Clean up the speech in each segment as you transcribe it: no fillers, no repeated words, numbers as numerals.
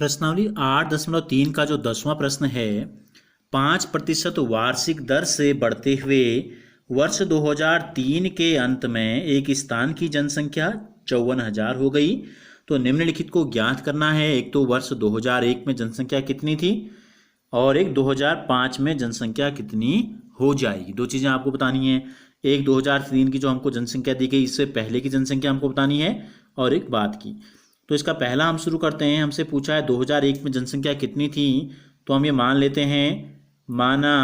प्रश्नावली 8.3 का जो 10वां प्रश्न है, 5% वार्षिक दर से बढ़ते हुए वर्ष 2003 के अंत में एक स्थान की जनसंख्या 54,000 हो गई। तो निम्नलिखित को ज्ञात करना है। एक तो वर्ष 2001 में जनसंख्या कितनी थी और एक 2005 में जनसंख्या कितनी हो जाएगी। दो चीज़ें आपको बतानी है। एक 2003 की जो हमको जनसंख्या दी गई, इससे पहले की जनसंख्या हमको बतानी है और एक बाद की। तो इसका पहला हम शुरू करते हैं। हमसे पूछा है 2001 में जनसंख्या कितनी थी, तो हम ये मान लेते हैं, माना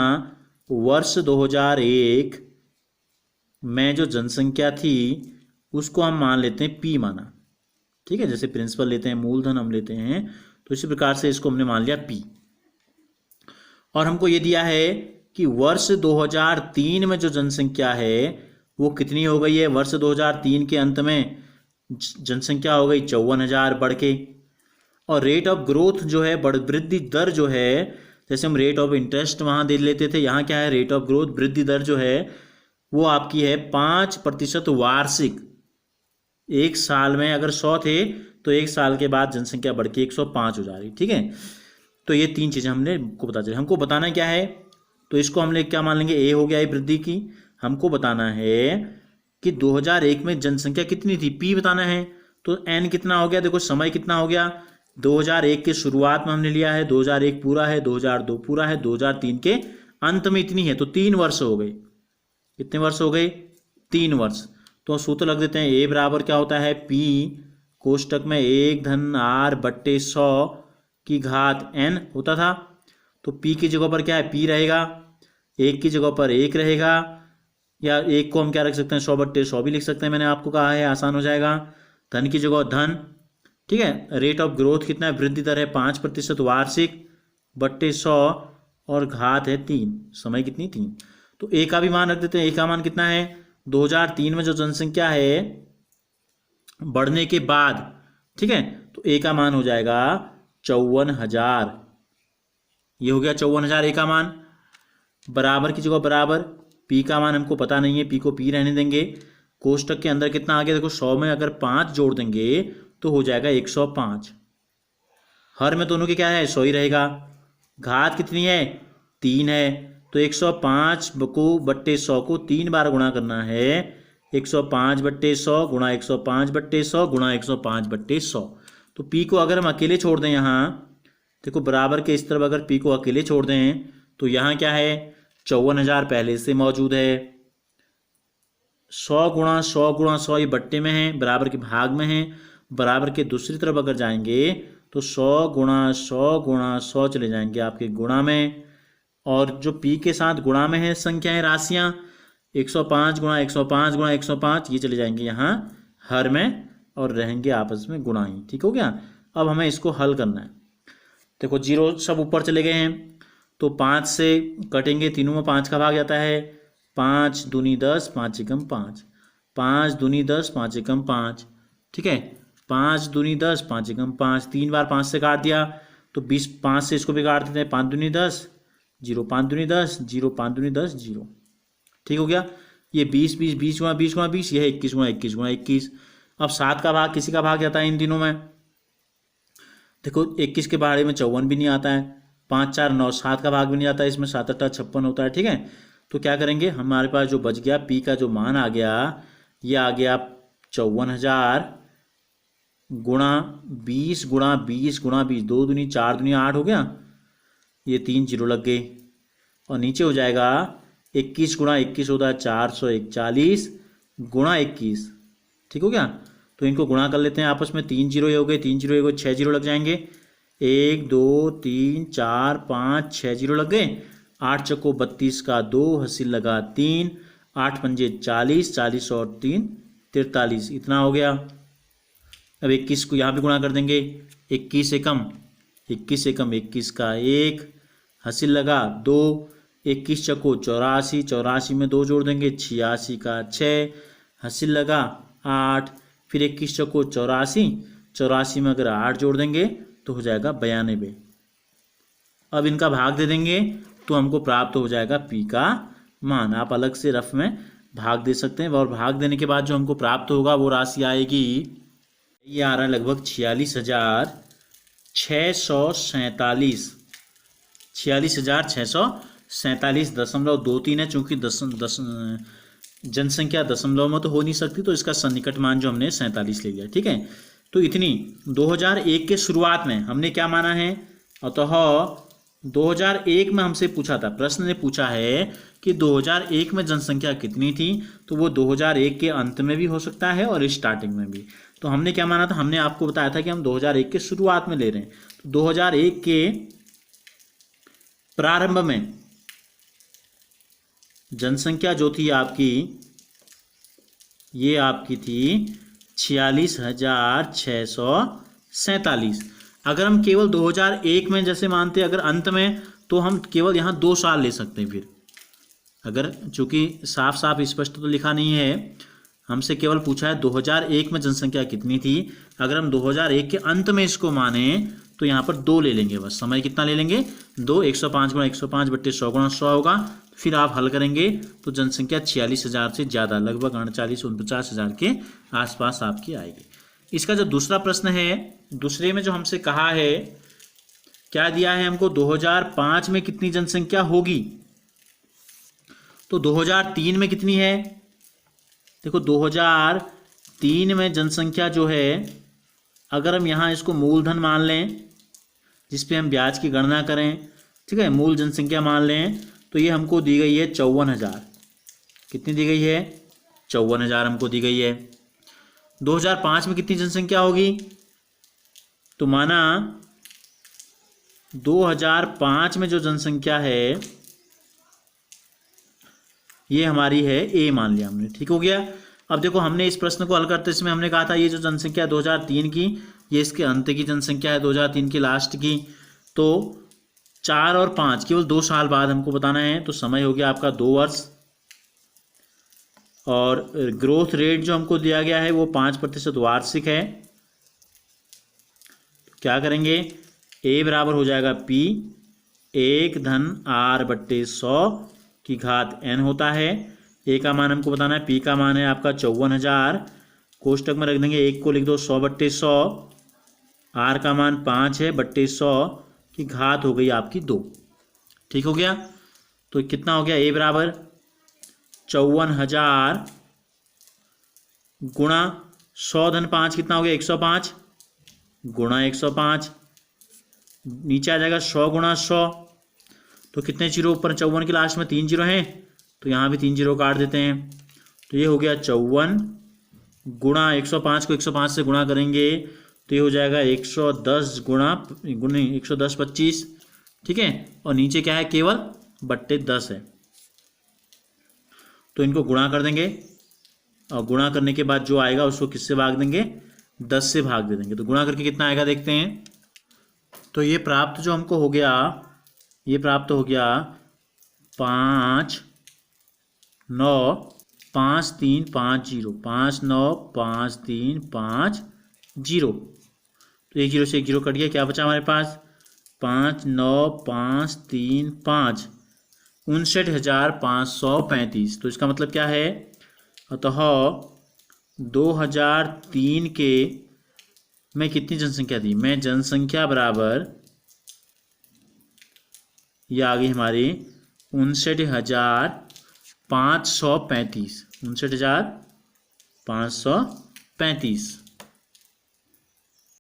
वर्ष 2001 में जो जनसंख्या थी उसको हम मान लेते हैं पी माना। ठीक है, जैसे प्रिंसिपल लेते हैं, मूलधन हम लेते हैं, तो इसी प्रकार से इसको हमने मान लिया पी। और हमको ये दिया है कि वर्ष 2003 में जो जनसंख्या है वो कितनी हो गई है। वर्ष 2003 के अंत में जनसंख्या हो गई 54,000 बढ़ के। और रेट ऑफ ग्रोथ जो है, वृद्धि दर जो है, जैसे हम रेट ऑफ इंटरेस्ट वहाँ दे लेते थे, यहाँ क्या है, रेट ऑफ ग्रोथ, वृद्धि दर जो है वो आपकी है 5% वार्षिक। एक साल में अगर 100 थे तो एक साल के बाद जनसंख्या बढ़ के 105 हो जा रही। ठीक है, तो ये तीन चीज़ें हमने को बता चले। हमको बताना क्या है, तो इसको हमने क्या मान लेंगे, ए हो गया, ये वृद्धि की। हमको बताना है कि 2001 में जनसंख्या कितनी थी, पी बताना है। तो एन कितना हो गया, देखो समय कितना हो गया, 2001 के शुरुआत में हमने लिया है, 2001 पूरा है, 2002 पूरा है, 2003 के अंत में इतनी है, तो 3 वर्ष हो गए। कितने वर्ष हो गए, 3 वर्ष। तो सूत्र लग देते हैं, ए बराबर क्या होता है, पी कोष्टक में 1/r/100 की घात n होता था। तो p की जगह पर क्या है, p रहेगा, 1 की जगह पर 1 रहेगा, या 1 को हम क्या रख सकते हैं, 100/100 भी लिख सकते हैं, मैंने आपको कहा है, आसान हो जाएगा। धन की जगह धन। ठीक है, रेट ऑफ ग्रोथ कितना है, वृद्धि दर है 5% वार्षिक बट्टे 100 और घात है 3, समय कितनी 3। तो ए का भी मान रख देते हैं। ए का मान कितना है, 2003 में जो जनसंख्या है बढ़ने के बाद, ठीक है, तो ए का मान हो जाएगा 54,000। ये हो गया 54,000 ए का मान। बराबर की जगह बराबर, पी का मान हमको पता नहीं है, पी को पी रहने देंगे। कोष्टक के अंदर कितना आ गया, देखो 100 में अगर 5 जोड़ देंगे तो हो जाएगा 105। हर में दोनों के क्या है, 100 ही रहेगा। घात कितनी है, 3 है, तो 105 को बट्टे 100 को 3 बार गुणा करना है। 105/100 गुणा 105/100 गुणा 105/100। तो पी को अगर हम अकेले छोड़ दें, यहाँ देखो बराबर के इस तरफ अगर पी को अकेले छोड़ दें तो यहाँ क्या है, 54,000 पहले से मौजूद है। 100 गुणा 100 गुणा 100 ये बट्टे में है, बराबर के भाग में है। बराबर के दूसरी तरफ अगर जाएंगे तो 100 गुणा 100 गुणा 100 चले जाएंगे आपके गुणा में, और जो पी के साथ गुणा में है संख्याएं, राशियां, 105 गुणा 105 गुणा 105 ये चले जाएंगे यहाँ हर में और रहेंगे आपस में गुणा ही। ठीक हो गया। अब हमें इसको हल करना है। देखो जीरो सब ऊपर चले गए हैं, तो 5 से कटेंगे, तीनों में 5 का भाग जाता है। 5 दूनी 10, 5 एकम 5, 5 दूनी 10, 5 एकम 5। ठीक है, 5 दूनी 10, 5 एकम 5, 3 बार 5 से काट दिया तो 20, 5 से इसको भी काट देते हैं। 5 दूनी 10, 0, 5 दूनी 10, 0, 5 दूनी 10, 0। ठीक हो गया। ये 20 20 20 गुणा 20 गुणा 20, यह 21 गुणा 21 गुणा 21। अब 7 का भाग किसी का भाग जाता है इन दिनों में, देखो 21 के भाड़े में 54 भी नहीं आता है, 5 4 9, 7 का भाग भी नहीं आता है इसमें, 7 8 56 होता है। ठीक है, तो क्या करेंगे, हमारे पास जो बच गया, पी का जो मान आ गया, ये आ गया 54,000 गुणा 20 गुणा 20 गुणा 20, 2 दूनी 4 दूनी 8 हो गया, ये 3 जीरो लग गए। और नीचे हो जाएगा 21 गुणा 21 होता है 441 गुणा 21। ठीक हो गया। तो इनको गुणा कर लेते हैं आपस में, 3 जीरो हो गए, 3 जीरो हो गए, 6 जीरो लग जाएंगे। 1 2 3 4 5 6 जीरो लग गए। 8 चक्को 32 का 2, हसील लगा 3, 8 पंजे 40, 40 और 3 43, इतना हो गया। अब 21 को यहाँ भी गुणा कर देंगे, 21 एकम 21 का 1, हसील लगा 2, 21 चक्को 84, 84 में 2 जोड़ देंगे, 86 का 6, हसील लगा 8, फिर 21 चक्को 84, 84 में अगर 8 जोड़ देंगे तो हो जाएगा 92। अब इनका भाग दे देंगे तो हमको प्राप्त हो जाएगा पी का मान। आप अलग से रफ में भाग दे सकते हैं, और भाग देने के बाद जो हमको प्राप्त होगा वो राशि आएगी, ये आ रहा है लगभग 46,000 647, 46,647.23 है। चूंकि जनसंख्या दशमलव में तो हो नहीं सकती, तो इसका सन्निकट मान जो हमने 47 ले लिया। ठीक है, तो इतनी 2001 के शुरुआत में हमने क्या माना है, अतः 2001 में हमसे पूछा था, प्रश्न ने पूछा है कि 2001 में जनसंख्या कितनी थी, तो वो 2001 के अंत में भी हो सकता है और स्टार्टिंग में भी। तो हमने क्या माना था, हमने आपको बताया था कि हम 2001 के शुरुआत में ले रहे हैं। तो 2001 के प्रारंभ में जनसंख्या जो थी आपकी, ये आपकी थी 46,647। अगर हम केवल 2001 में जैसे मानते, अगर अंत में, तो हम केवल यहाँ 2 साल ले सकते हैं। फिर अगर चूंकि साफ साफ स्पष्ट तो लिखा नहीं है, हमसे केवल पूछा है 2001 में जनसंख्या कितनी थी। अगर हम 2001 के अंत में इसको माने तो यहाँ पर 2 ले लेंगे, बस समय कितना ले लेंगे, 2। 105 गुणा 105 बट्टे 100 गुणा 100 होगा। फिर आप हल करेंगे तो जनसंख्या 46,000 से ज़्यादा, लगभग 39-49,000 के आसपास आपकी आएगी। इसका जो दूसरा प्रश्न है, दूसरे में जो हमसे कहा है, क्या दिया है हमको, 2005 में कितनी जनसंख्या होगी। तो 2003 में कितनी है, देखो 2003 में जनसंख्या जो है, अगर हम यहाँ इसको मूलधन मान लें जिस पे हम ब्याज की गणना करें, ठीक है, मूल जनसंख्या मान लें, तो ये हमको दी गई है 54,000। कितनी दी गई है, 54,000 हमको दी गई है। 2005 में कितनी जनसंख्या होगी, तो माना 2005 में जो जनसंख्या है ये हमारी है ए, मान लिया हमने। ठीक हो गया। अब देखो हमने इस प्रश्न को हल करते इसमें हमने कहा था ये जो जनसंख्या 2003 की, ये इसके अंत की जनसंख्या है 2003 की लास्ट की। तो 4 और 5 केवल 2 साल बाद हमको बताना है, तो समय हो गया आपका 2 वर्ष। और ग्रोथ रेट जो हमको दिया गया है वो 5% वार्षिक है। क्या करेंगे, ए बराबर हो जाएगा पी 1 धन आर बट्टे 100 की घात n होता है। ए का मान हमको बताना है, पी का मान है आपका 54,000, कोष्टक में रख देंगे, 1 को लिख दो 100 बट्टे 100, आर का मान 5 है बट्टे 100 की घात हो गई आपकी 2। ठीक हो गया। तो कितना हो गया, ए बराबर 54,000 गुणा 100 धन 5 कितना हो गया, 105 गुणा 105, नीचे आ जाएगा 100 गुणा 100, तो कितने जीरो ऊपर, 54 के लास्ट में 3 जीरो हैं, तो यहाँ भी 3 जीरो काट देते हैं। तो ये हो गया 54 गुणा 105 को 105 से गुणा करेंगे तो ये हो जाएगा 110 गुणा 110 25। ठीक है, और नीचे क्या है, केवल बट्टे 10 है, तो इनको गुणा कर देंगे और गुणा करने के बाद जो आएगा उसको किससे भाग देंगे, 10 से भाग दे देंगे। तो गुणा करके कितना आएगा देखते हैं। तो ये प्राप्त जो हमको हो गया, ये प्राप्त हो गया 5 9 5 3 5 0, 5 9 5 3 5 0। तो 1 जीरो से 1 जीरो कट गया, क्या बचा हमारे पास, 5 9 5 3 5 59,535। तो इसका मतलब क्या है, अतः 2003 के में कितनी जनसंख्या थी, मैं जनसंख्या बराबर, ये आ गई हमारी 59,535, 59,535।